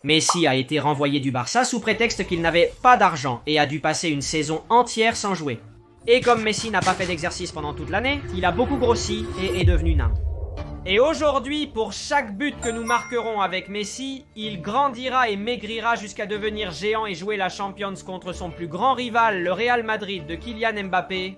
Messi a été renvoyé du Barça sous prétexte qu'il n'avait pas d'argent et a dû passer une saison entière sans jouer. Et comme Messi n'a pas fait d'exercice pendant toute l'année, il a beaucoup grossi et est devenu nain. Et aujourd'hui, pour chaque but que nous marquerons avec Messi, il grandira et maigrira jusqu'à devenir géant et jouer la Champions contre son plus grand rival, le Real Madrid de Kylian Mbappé.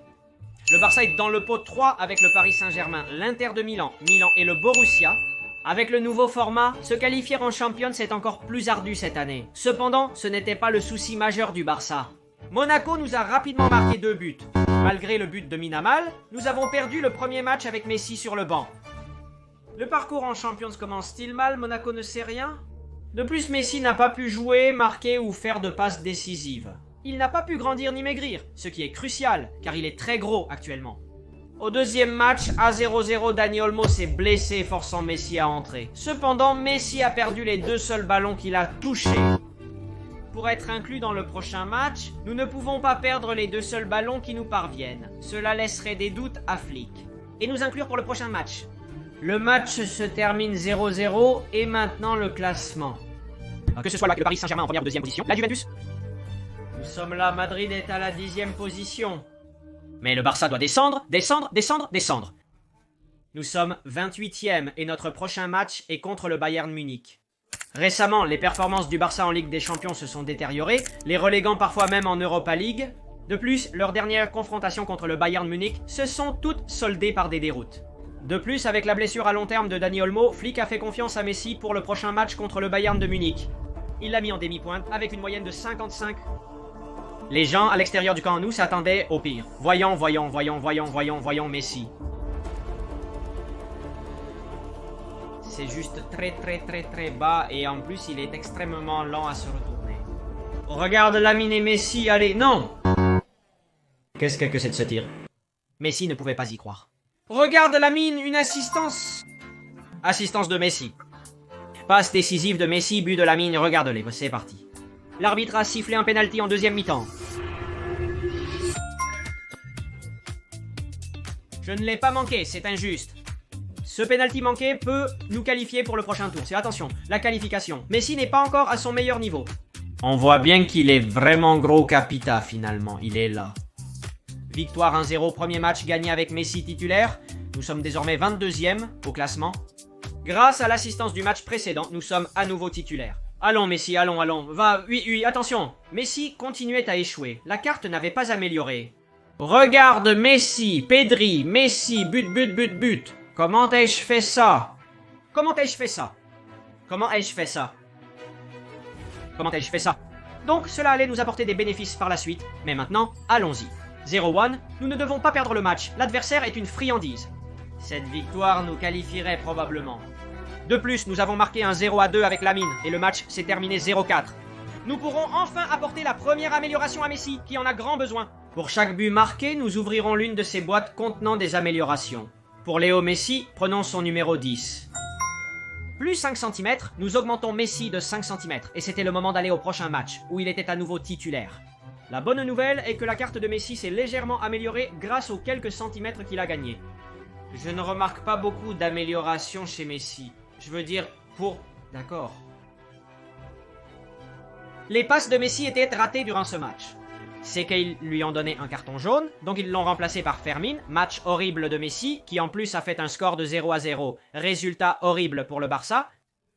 Le Barça est dans le pot 3 avec le Paris Saint-Germain, l'Inter de Milan, et le Borussia. Avec le nouveau format, se qualifier en Champions est encore plus ardu cette année. Cependant, ce n'était pas le souci majeur du Barça. Monaco nous a rapidement marqué 2 buts. Malgré le but de Minamal, nous avons perdu le premier match avec Messi sur le banc. Le parcours en Champions commence-t-il mal? Monaco ne sait rien. De plus, Messi n'a pas pu jouer, marquer ou faire de passes décisives. Il n'a pas pu grandir ni maigrir, ce qui est crucial, car il est très gros actuellement. Au deuxième match, à 0-0, Dani Olmo s'est blessé, forçant Messi à entrer. Cependant, Messi a perdu les 2 seuls ballons qu'il a touchés. Pour être inclus dans le prochain match, nous ne pouvons pas perdre les 2 seuls ballons qui nous parviennent. Cela laisserait des doutes à Flick. Et nous inclure pour le prochain match. Le match se termine 0-0 et maintenant le classement. Que ce soit le Paris Saint-Germain en première ou deuxième position, la Juventus. Nous sommes là, Madrid est à la 10e position. Mais le Barça doit descendre. Nous sommes 28e et notre prochain match est contre le Bayern Munich. Récemment, les performances du Barça en Ligue des Champions se sont détériorées, les reléguant parfois même en Europa League. De plus, leurs dernières confrontations contre le Bayern Munich se sont toutes soldées par des déroutes. De plus, avec la blessure à long terme de Dani Olmo, Flick a fait confiance à Messi pour le prochain match contre le Bayern de Munich. Il l'a mis en demi-pointe avec une moyenne de 55. Les gens à l'extérieur du camp nous s'attendaient au pire. Voyons Messi. C'est juste très bas et en plus il est extrêmement lent à se retourner. Regarde Lamine et Messi, allez, non! Qu'est-ce que c'est de ce tir? Messi ne pouvait pas y croire. Regarde Lamine, une assistance! Assistance de Messi. Passe décisive de Messi, but de Lamine, regarde-les, c'est parti. L'arbitre a sifflé un penalty en deuxième mi-temps. Je ne l'ai pas manqué, c'est injuste. Ce penalty manqué peut nous qualifier pour le prochain tour. C'est attention, la qualification. Messi n'est pas encore à son meilleur niveau. On voit bien qu'il est vraiment gros capita finalement, il est là. Victoire 1-0, premier match gagné avec Messi titulaire. Nous sommes désormais 22e au classement. Grâce à l'assistance du match précédent, nous sommes à nouveau titulaires. Allons Messi, allons, va, oui, attention. Messi continuait à échouer, la carte n'avait pas amélioré. Regarde Messi, Pedri, Messi, but. Comment ai-je fait ça? Donc cela allait nous apporter des bénéfices par la suite, mais maintenant, allons-y. 0-1, nous ne devons pas perdre le match, l'adversaire est une friandise. Cette victoire nous qualifierait probablement. De plus, nous avons marqué un 0-2 avec Lamine, et le match s'est terminé 0-4. Nous pourrons enfin apporter la première amélioration à Messi, qui en a grand besoin. Pour chaque but marqué, nous ouvrirons l'une de ces boîtes contenant des améliorations. Pour Léo Messi, prenons son numéro 10. Plus 5 cm, nous augmentons Messi de 5 cm, et c'était le moment d'aller au prochain match, où il était à nouveau titulaire. La bonne nouvelle est que la carte de Messi s'est légèrement améliorée grâce aux quelques centimètres qu'il a gagnés. Je ne remarque pas beaucoup d'amélioration chez Messi. Je veux dire, D'accord. Les passes de Messi étaient ratées durant ce match. C'est qu'ils lui ont donné un carton jaune, donc ils l'ont remplacé par Fermin, match horrible de Messi, qui en plus a fait un score de 0-0. Résultat horrible pour le Barça.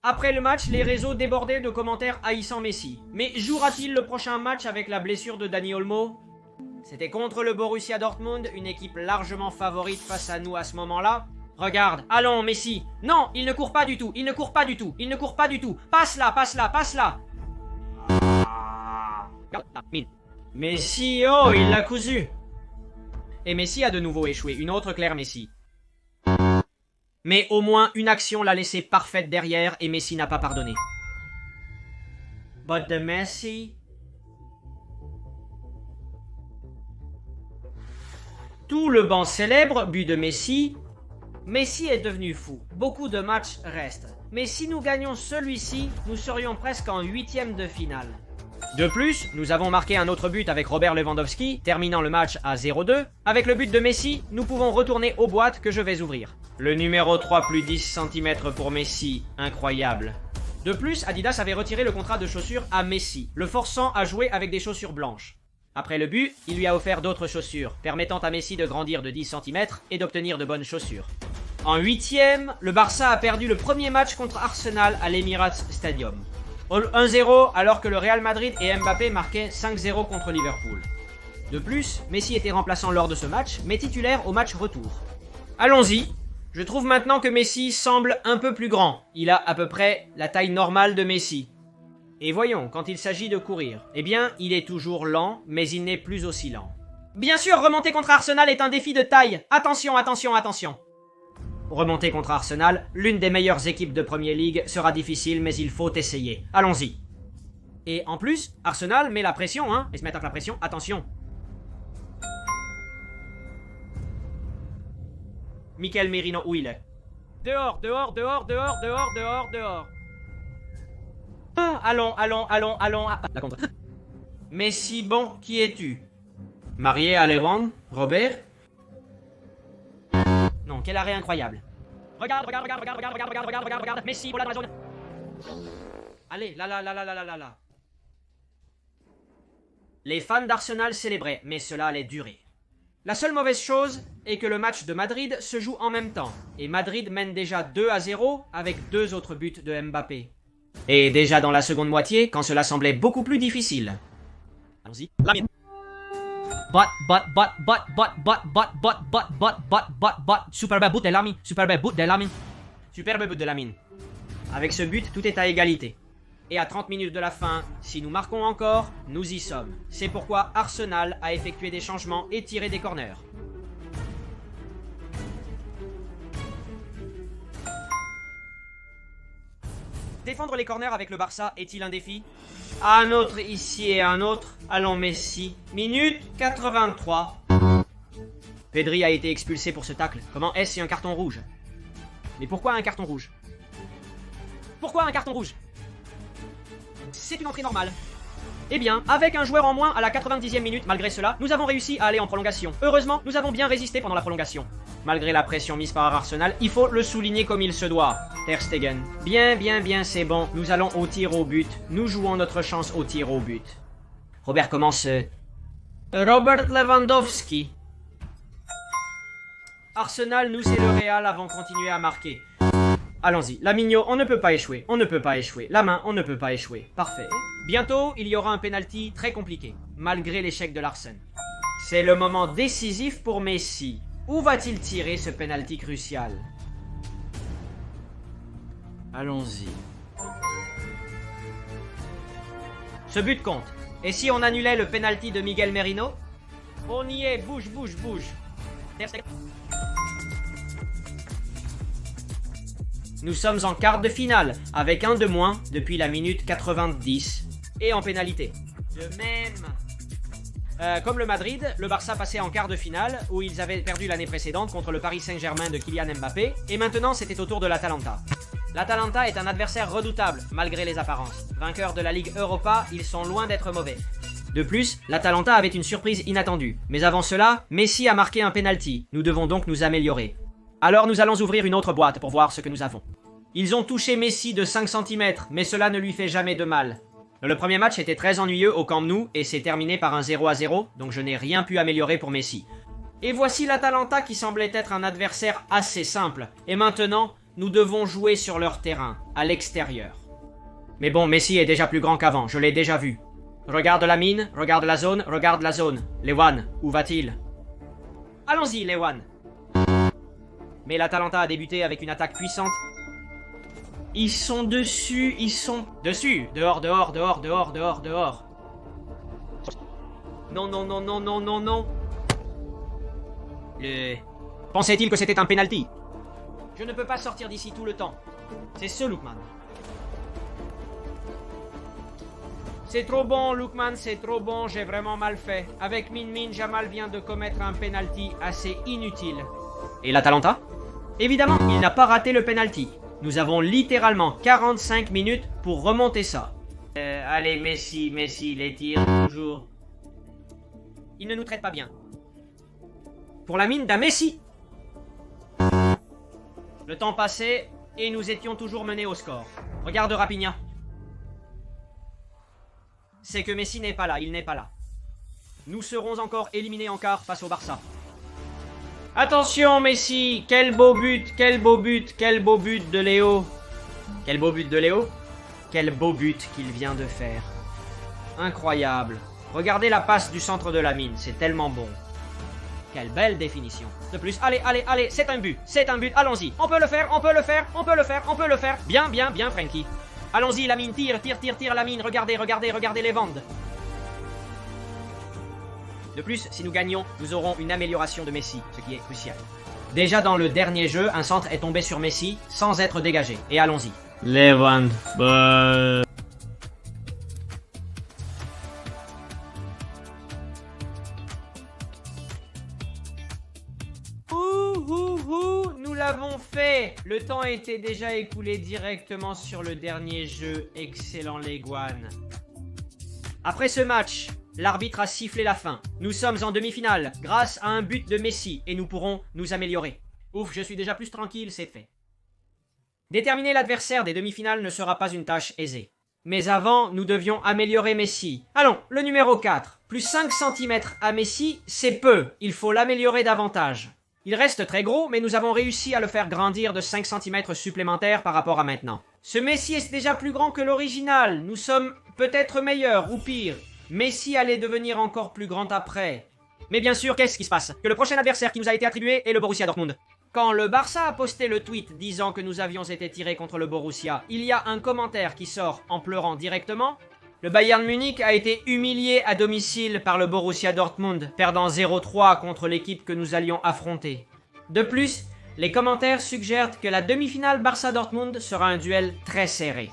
Après le match, les réseaux débordaient de commentaires haïssant Messi. Mais jouera-t-il le prochain match avec la blessure de Dani Olmo? C'était contre le Borussia Dortmund, une équipe largement favorite face à nous à ce moment-là. Regarde, allons Messi. Non, il ne court pas du tout. Passe là. Messi, oh, il l'a cousu. Et Messi a de nouveau échoué, une autre claire Messi. Mais au moins une action l'a laissé parfaite derrière et Messi n'a pas pardonné. But the Messi... Tout le banc célèbre, but de Messi. Messi est devenu fou. Beaucoup de matchs restent. Mais si nous gagnons celui-ci, nous serions presque en 8e de finale. De plus, nous avons marqué un autre but avec Robert Lewandowski, terminant le match à 0-2. Avec le but de Messi, nous pouvons retourner aux boîtes que je vais ouvrir. Le numéro 3 plus 10 cm pour Messi, incroyable. De plus, Adidas avait retiré le contrat de chaussures à Messi, le forçant à jouer avec des chaussures blanches. Après le but, il lui a offert d'autres chaussures, permettant à Messi de grandir de 10 cm et d'obtenir de bonnes chaussures. En 8e, le Barça a perdu le premier match contre Arsenal à l'Emirates Stadium. 1-0 alors que le Real Madrid et Mbappé marquaient 5-0 contre Liverpool. De plus, Messi était remplaçant lors de ce match, mais titulaire au match retour. Allons-y. Je trouve maintenant que Messi semble un peu plus grand. Il a à peu près la taille normale de Messi. Et voyons, quand il s'agit de courir, eh bien, il est toujours lent, mais il n'est plus aussi lent. Bien sûr, remonter contre Arsenal est un défi de taille. Attention, attention, attention. Remonter contre Arsenal, l'une des meilleures équipes de Premier League, sera difficile, mais il faut essayer. Allons-y. Et en plus, Arsenal met la pression, hein. Ils se mettent avec la pression, attention. Mikel Merino, où il est? Dehors, dehors, dehors, dehors, dehors, dehors, dehors. Ah, allons, allons, allons, allons. Ah, la contre. Messi, bon, qui es-tu? Marié à Lewan, Robert? Non, quel arrêt incroyable. Regarde, regarde, regarde, regarde, regarde, regarde, regarde, regarde, regarde, regarde. Messi, voilà dans la zone. Allez, là, là, là, là, là, là, là, là. Les fans d'Arsenal célébraient, mais cela allait durer. La seule mauvaise chose est que le match de Madrid se joue en même temps, et Madrid mène déjà 2-0 avec 2 autres buts de Mbappé. Et déjà dans la seconde moitié, quand cela semblait beaucoup plus difficile. Allons-y, Lamine. Superbe but de Lamine, superbe but de Lamine. Superbe but de Lamine. Avec ce but, tout est à égalité. Et à 30 minutes de la fin, si nous marquons encore, nous y sommes. C'est pourquoi Arsenal a effectué des changements et tiré des corners. Défendre les corners avec le Barça est-il un défi? Un autre ici et un autre. Allons Messi. Minute 83. Pedri a été expulsé pour ce tacle. Comment est-ce un carton rouge? Mais pourquoi un carton rouge? Pourquoi un carton rouge? C'est une entrée normale. Eh bien, avec un joueur en moins à la 90e minute, malgré cela, nous avons réussi à aller en prolongation. Heureusement, nous avons bien résisté pendant la prolongation. Malgré la pression mise par Arsenal, il faut le souligner comme il se doit. Ter Stegen. Bien, bien, bien, c'est bon. Nous allons au tir au but. Nous jouons notre chance au tir au but. Robert commence. Robert Lewandowski. Arsenal, nous et le Real avons continué à marquer. Allons-y. Lamine, on ne peut pas échouer. On ne peut pas échouer. La main, on ne peut pas échouer. Parfait. Bientôt, il y aura un penalty très compliqué, malgré l'échec de Larsen. C'est le moment décisif pour Messi. Où va-t-il tirer ce penalty crucial? Allons-y. Ce but compte. Et si on annulait le penalty de Miguel Merino? On y est, bouge, bouge, bouge. Nous sommes en quart de finale, avec un de moins depuis la minute 90. Et en pénalité. De même. Comme le Madrid, le Barça passait en quart de finale, où ils avaient perdu l'année précédente contre le Paris Saint-Germain de Kylian Mbappé, et maintenant c'était au tour de l'Atalanta. L'Atalanta est un adversaire redoutable, malgré les apparences. Vainqueurs de la Ligue Europa, ils sont loin d'être mauvais. De plus, l'Atalanta avait une surprise inattendue. Mais avant cela, Messi a marqué un penalty. Nous devons donc nous améliorer. Alors nous allons ouvrir une autre boîte pour voir ce que nous avons. Ils ont touché Messi de 5 cm, mais cela ne lui fait jamais de mal. Le premier match était très ennuyeux au Camp Nou et s'est terminé par un 0-0, donc je n'ai rien pu améliorer pour Messi. Et voici l'Atalanta qui semblait être un adversaire assez simple. Et maintenant, nous devons jouer sur leur terrain, à l'extérieur. Mais bon, Messi est déjà plus grand qu'avant, je l'ai déjà vu. Regarde la mine, regarde la zone, regarde la zone. Lewan, où va-t-il? Allons-y, Lewan. Mais l'Atalanta a débuté avec une attaque puissante. Ils sont dessus, ils sont... Dessus. Dehors, dehors, dehors, dehors, dehors, dehors. Non, non, non, non, non, non, non. Pensait-il que c'était un penalty? Je ne peux pas sortir d'ici tout le temps. C'est ce, Lookman. C'est trop bon, Lookman, c'est trop bon, j'ai vraiment mal fait. Avec Min, Jamal vient de commettre un penalty assez inutile. Et l'Atalanta? Évidemment, il n'a pas raté le penalty. Nous avons littéralement 45 minutes pour remonter ça. Allez, Messi, les tirs, toujours. Il ne nous traite pas bien. Pour la mine d'un Messi. Le temps passait et nous étions toujours menés au score. Regarde Raphinha. C'est que Messi n'est pas là, il n'est pas là. Nous serons encore éliminés en quart face au Barça. Attention Messi, quel beau but, quel beau but, quel beau but de Léo. Quel beau but de Léo. Quel beau but qu'il vient de faire. Incroyable. Regardez la passe du centre de la mine, c'est tellement bon. Quelle belle définition. De plus, allez, allez, allez, c'est un but, allons-y. On peut le faire, on peut le faire, on peut le faire, on peut le faire. Bien, bien, bien, Frankie. Allons-y, Lamine, tire, tire, tire, tire, Lamine, regardez, regardez, regardez les Vandes. De plus, si nous gagnons, nous aurons une amélioration de Messi, ce qui est crucial. Déjà dans le dernier jeu, un centre est tombé sur Messi sans être dégagé. Et allons-y. Les Vandes. Nous l'avons fait. Le temps était déjà écoulé directement sur le dernier jeu. Excellent League One. Après ce match, l'arbitre a sifflé la fin. Nous sommes en demi-finale grâce à un but de Messi et nous pourrons nous améliorer. Ouf, je suis déjà plus tranquille, c'est fait. Déterminer l'adversaire des demi-finales ne sera pas une tâche aisée. Mais avant, nous devions améliorer Messi. Allons, le numéro 4. Plus 5 cm à Messi, c'est peu. Il faut l'améliorer davantage. Il reste très gros, mais nous avons réussi à le faire grandir de 5 cm supplémentaires par rapport à maintenant. Ce Messi est déjà plus grand que l'original. Nous sommes peut-être meilleurs ou pire. Messi allait devenir encore plus grand après. Mais bien sûr, qu'est-ce qui se passe? Que le prochain adversaire qui nous a été attribué est le Borussia Dortmund. Quand le Barça a posté le tweet disant que nous avions été tirés contre le Borussia, il y a un commentaire qui sort en pleurant directement. Le Bayern Munich a été humilié à domicile par le Borussia Dortmund, perdant 0-3 contre l'équipe que nous allions affronter. De plus, les commentaires suggèrent que la demi-finale Barça-Dortmund sera un duel très serré.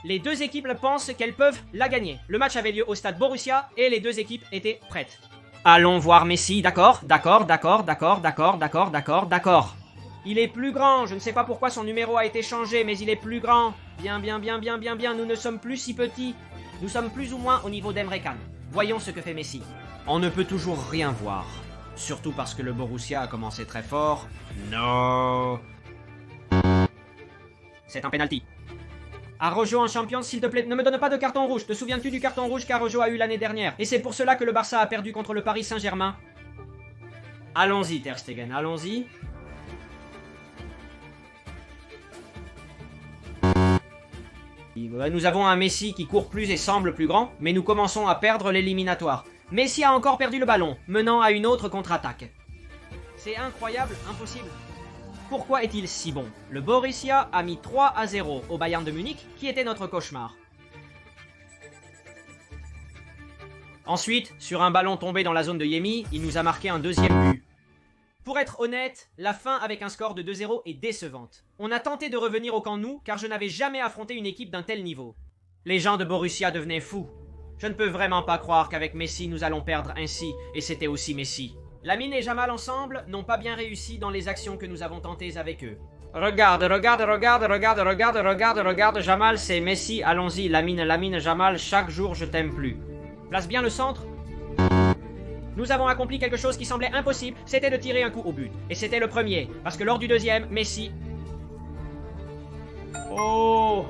Les deux équipes pensent qu'elles peuvent la gagner. Le match avait lieu au stade Borussia et les deux équipes étaient prêtes. Allons voir Messi, d'accord, d'accord, d'accord, d'accord, d'accord, d'accord, d'accord, d'accord. Il est plus grand, je ne sais pas pourquoi son numéro a été changé, mais il est plus grand. Bien, bien, bien, bien, bien, bien, nous ne sommes plus si petits. Nous sommes plus ou moins au niveau d'Emre Can. Voyons ce que fait Messi. On ne peut toujours rien voir. Surtout parce que le Borussia a commencé très fort. Non. C'est un penalty. Araujo en champion, s'il te plaît, ne me donne pas de carton rouge. Te souviens-tu du carton rouge qu'Araujo a eu l'année dernière? Et c'est pour cela que le Barça a perdu contre le Paris Saint-Germain. Allons-y, Ter Stegen, allons-y. Nous avons un Messi qui court plus et semble plus grand, mais nous commençons à perdre l'éliminatoire. Messi a encore perdu le ballon, menant à une autre contre-attaque. C'est incroyable, impossible. Pourquoi est-il si bon? Le Borussia a mis 3-0 au Bayern de Munich, qui était notre cauchemar. Ensuite, sur un ballon tombé dans la zone de Yemi, il nous a marqué un deuxième but. Pour être honnête, la fin avec un score de 2-0 est décevante. On a tenté de revenir au camp nous, car je n'avais jamais affronté une équipe d'un tel niveau. Les gens de Borussia devenaient fous. Je ne peux vraiment pas croire qu'avec Messi nous allons perdre ainsi, et c'était aussi Messi. Lamine et Jamal ensemble n'ont pas bien réussi dans les actions que nous avons tentées avec eux. Regarde, regarde, regarde, regarde, regarde, regarde, regarde, Jamal, c'est Messi, allons-y, Lamine, Jamal, chaque jour je t'aime plus. Place bien le centre. Nous avons accompli quelque chose qui semblait impossible, c'était de tirer un coup au but. Et c'était le premier, parce que lors du deuxième, Messi... Oh!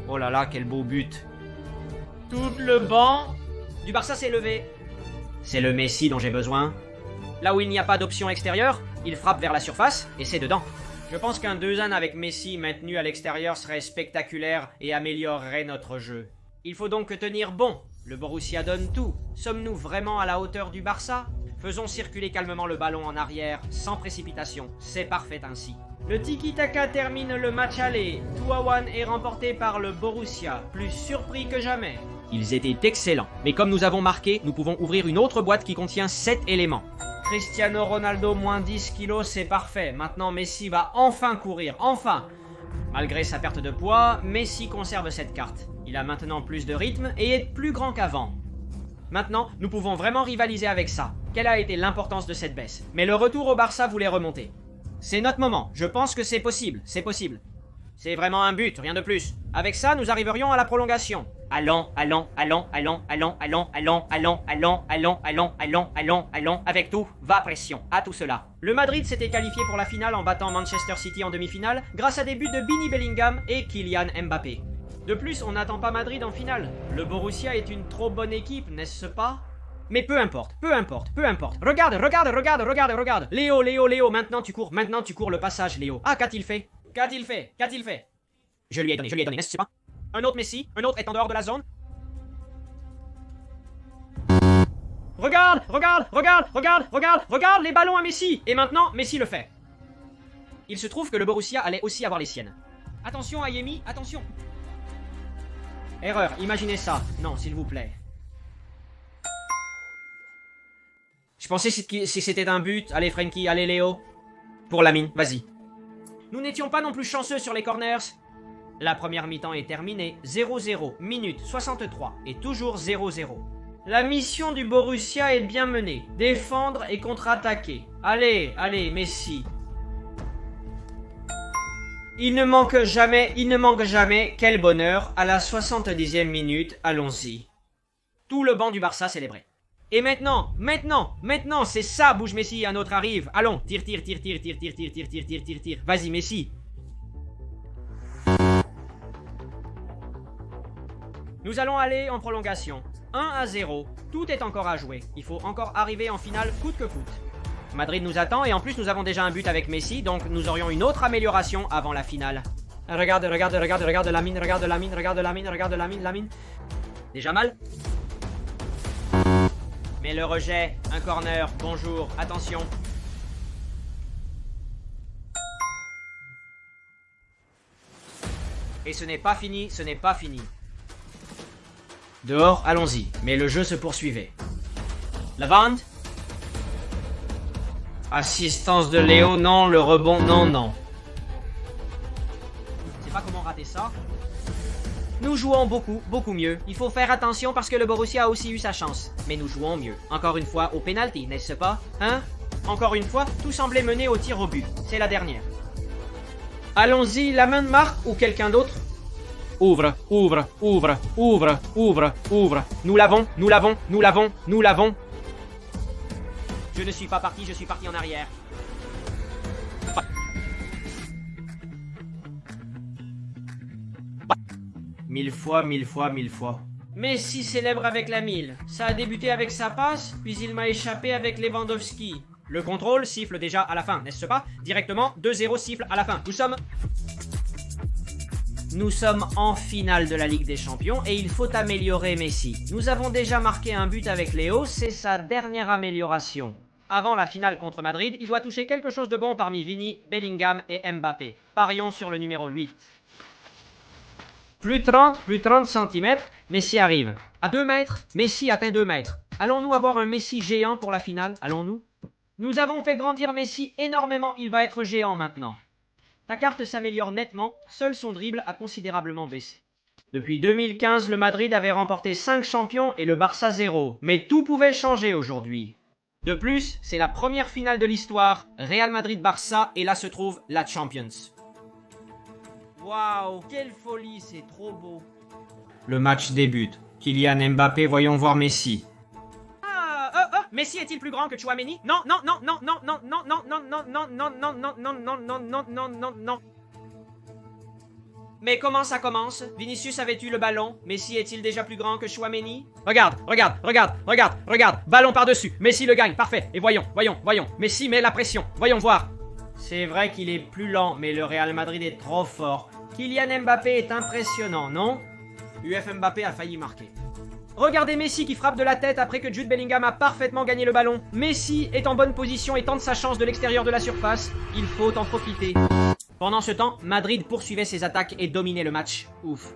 Oh là là, quel beau but. Tout le banc du Barça s'est levé. C'est le Messi dont j'ai besoin. Là où il n'y a pas d'option extérieure, il frappe vers la surface et c'est dedans. Je pense qu'un 2-1 avec Messi maintenu à l'extérieur serait spectaculaire et améliorerait notre jeu. Il faut donc tenir bon. Le Borussia donne tout. Sommes-nous vraiment à la hauteur du Barça? Faisons circuler calmement le ballon en arrière, sans précipitation. C'est parfait ainsi. Le tiki-taka termine le match aller. 2-1 est remporté par le Borussia, plus surpris que jamais. Ils étaient excellents, mais comme nous avons marqué, nous pouvons ouvrir une autre boîte qui contient 7 éléments. Cristiano Ronaldo moins 10 kilos, c'est parfait. Maintenant Messi va enfin courir, enfin. Malgré sa perte de poids, Messi conserve cette carte. Il a maintenant plus de rythme et est plus grand qu'avant. Maintenant, nous pouvons vraiment rivaliser avec ça. Quelle a été l'importance de cette baisse? Mais le retour au Barça voulait remonter. C'est notre moment, je pense que c'est possible, c'est possible. C'est vraiment un but, rien de plus. Avec ça, nous arriverions à la prolongation. Allons, allons, allons, allons, allons, allons, allons, allons, allons, allons, allons, allons, allons, allons, avec tout, va pression, à tout cela. Le Madrid s'était qualifié pour la finale en battant Manchester City en demi-finale grâce à des buts de Billy Bellingham et Kylian Mbappé. De plus, on n'attend pas Madrid en finale. Le Borussia est une trop bonne équipe, n'est-ce pas? Mais peu importe, peu importe, peu importe. Regarde, regarde, regarde, regarde, regarde. Léo, Léo, Léo, maintenant tu cours le passage, Léo. Ah, qu'a-t-il fait? Qu'a-t-il fait? Qu'a-t-il fait? Je lui ai donné, n'est-ce pas? Un autre Messi, un autre est en dehors de la zone. Regarde, regarde, regarde, regarde, regarde, regarde les ballons à Messi. Et maintenant, Messi le fait. Il se trouve que le Borussia allait aussi avoir les siennes. Attention Ayemi, attention. Erreur, imaginez ça. Non, s'il vous plaît. Je pensais si c'était un but. Allez Frenkie, allez Léo. Pour Lamine, vas-y. Nous n'étions pas non plus chanceux sur les corners. La première mi-temps est terminée. 0-0, minute 63 et toujours 0-0. La mission du Borussia est bien menée. Défendre et contre-attaquer. Allez, allez, Messi. Il ne manque jamais, quel bonheur, à la 70e minute, allons-y. Tout le banc du Barça célébrait. Et maintenant, c'est ça, bouge Messi, un autre arrive. Allons, tire. Vas-y, Messi. Nous allons aller en prolongation. 1-0, tout est encore à jouer. Il faut encore arriver en finale coûte que coûte. Madrid nous attend et en plus nous avons déjà un but avec Messi, donc nous aurions une autre amélioration avant la finale. Regarde Lamine, regarde Lamine. Déjà mal? Mais le rejet, un corner, bonjour, attention. Et ce n'est pas fini, Dehors, allons-y, mais le jeu se poursuivait. Lavande. Assistance de Léo, non, le rebond, non. Je sais pas comment rater ça. Nous jouons beaucoup mieux. Il faut faire attention parce que le Borussia a aussi eu sa chance. Mais nous jouons mieux. Encore une fois au penalty, n'est-ce pas? Hein? Encore une fois, tout semblait mener au tir au but. C'est la dernière. Allons-y, la main de Marc ou quelqu'un d'autre? Ouvre. Nous l'avons. Je ne suis pas parti, je suis parti en arrière. Mille fois. Messi célèbre avec la 1000. Ça a débuté avec sa passe, puis il m'a échappé avec Lewandowski. Le contrôle siffle déjà à la fin, n'est-ce pas? Directement, 2-0 siffle à la fin. Nous sommes en finale de la Ligue des Champions et il faut améliorer Messi. Nous avons déjà marqué un but avec Léo, c'est sa dernière amélioration. Avant la finale contre Madrid, il doit toucher quelque chose de bon parmi Vini, Bellingham et Mbappé. Parions sur le numéro 8. Plus 30 cm, Messi arrive. À 2 mètres, Messi atteint 2 mètres. Allons-nous avoir un Messi géant pour la finale? Allons-nous? Nous avons fait grandir Messi énormément, il va être géant maintenant. Ta carte s'améliore nettement, seul son dribble a considérablement baissé. Depuis 2015, le Madrid avait remporté 5 champions et le Barça 0. Mais tout pouvait changer aujourd'hui. De plus, c'est la première finale de l'histoire, Real Madrid-Barça, et là se trouve la Champions. Waouh, quelle folie, c'est trop beau. Le match débute. Kylian Mbappé, voyons voir Messi. Messi est-il plus grand que Tchouaméni? Non. Mais comment ça commence? Vinicius avait eu le ballon. Messi est-il déjà plus grand que Tchouaméni? Regarde. Ballon par-dessus. Messi le gagne. Parfait. Et voyons. Messi met la pression. Voyons voir. C'est vrai qu'il est plus lent, mais le Real Madrid est trop fort. Kylian Mbappé est impressionnant, non? UF Mbappé a failli marquer. Regardez Messi qui frappe de la tête après que Jude Bellingham a parfaitement gagné le ballon. Messi est en bonne position et tente sa chance de l'extérieur de la surface. Il faut en profiter. Pendant ce temps, Madrid poursuivait ses attaques et dominait le match. Ouf.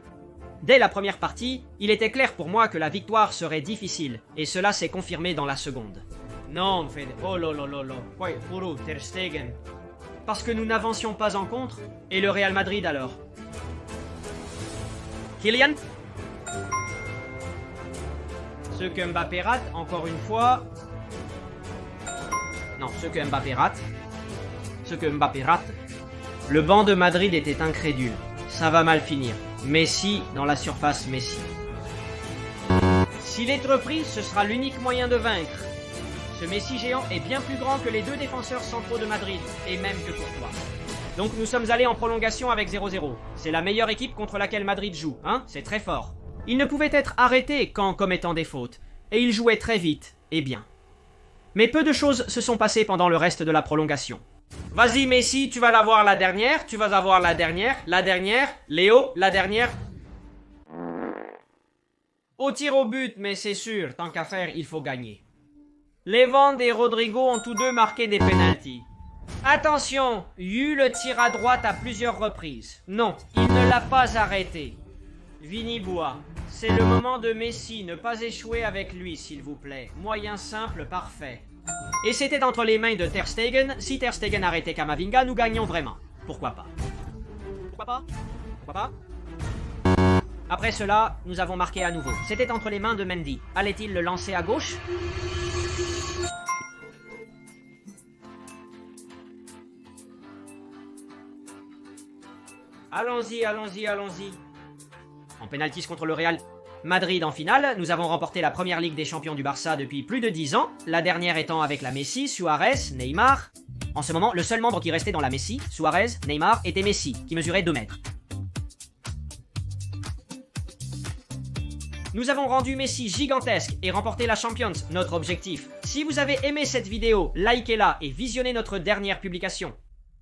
Dès la première partie, il était clair pour moi que la victoire serait difficile. Et cela s'est confirmé dans la seconde. Non, Fede. Oh lolo. Poi, puro, Ter Stegen. Parce que nous n'avancions pas en contre. Et le Real Madrid alors? Kylian? Ce que Mbappé rate, encore une fois... Non, ce que Mbappé rate... Le banc de Madrid était incrédule. Ça va mal finir. Messi dans la surface, Messi. S'il est repris, ce sera l'unique moyen de vaincre. Ce Messi géant est bien plus grand que les deux défenseurs centraux de Madrid, et même que Courtois. Donc nous sommes allés en prolongation avec 0-0. C'est la meilleure équipe contre laquelle Madrid joue, hein, c'est très fort. Il ne pouvait être arrêté qu'en commettant des fautes, et il jouait très vite et bien. Mais peu de choses se sont passées pendant le reste de la prolongation. Vas-y Messi, tu vas l'avoir la dernière, tu vas avoir la dernière, Léo, la dernière. Au tir au but, mais c'est sûr, tant qu'à faire, il faut gagner. Levand et Rodrigo ont tous deux marqué des pénaltys. Attention, Yu le tire à droite à plusieurs reprises. Non, il ne l'a pas arrêté. Vini boit. C'est le moment de Messi, ne pas échouer avec lui, s'il vous plaît. Moyen simple, parfait. Et c'était entre les mains de Ter Stegen. Si Ter Stegen arrêtait Camavinga, nous gagnions vraiment. Pourquoi pas? Pourquoi pas? Pourquoi pas? Après cela, nous avons marqué à nouveau. C'était entre les mains de Mendy. Allait-il le lancer à gauche? Allons-y, allons-y, allons-y. En pénaltys contre le Real Madrid en finale, nous avons remporté la première Ligue des Champions du Barça depuis plus de 10 ans, la dernière étant avec la Messi, Suarez, Neymar. En ce moment, le seul membre qui restait dans la Messi, Suarez, Neymar, était Messi, qui mesurait 2 mètres. Nous avons rendu Messi gigantesque et remporté la Champions, notre objectif. Si vous avez aimé cette vidéo, likez-la et visionnez notre dernière publication.